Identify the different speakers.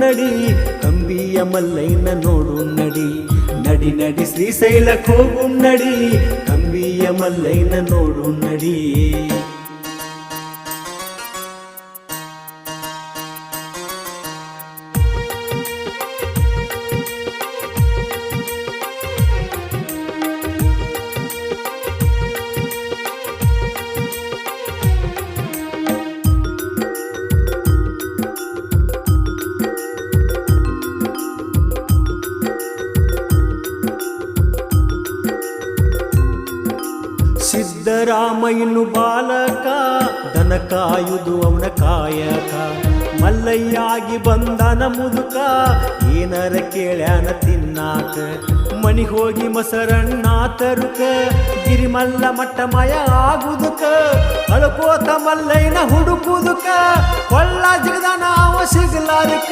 Speaker 1: ನಡಿ ಕಂಬಿಯ ಮಲ್ಲೈನ ನೋಡು ನಡಿ ನಡಿ ನಡಿ ಶ್ರೀಶೈಲಕ್ಕೆ ಹೋಗು ನಡಿ ಕಂಬಿಯ ಮಲ್ಲೈನ ನೋಡು ನಡಿ ಸಿದ್ದರಾಮಯ್ಯನು ಬಾಲಕ ದನ ಕಾಯುವುದು ಅವನ ಕಾಯಕ ಮಲ್ಲಯ್ಯಾಗಿ ಬಂದನ ಮುದುಕ ಏನರ ಕೇಳ್ಯಾನ ತಿನ್ನಾಕ ಮನಿಗೆ ಹೋಗಿ ಮೊಸರನ್ನ ತರುಕ ಗಿರಿಮಲ್ಲ ಮಟ್ಟ ಮಯ ಆಗುದಕ ಅಳ್ಕೋತ ಮಲ್ಲಯ್ಯನ ಹುಡುಕುದಕ ಕೊಳ್ಳ ಜಿಗದಾನ ಅವ ಸಿಗಲಾರಕ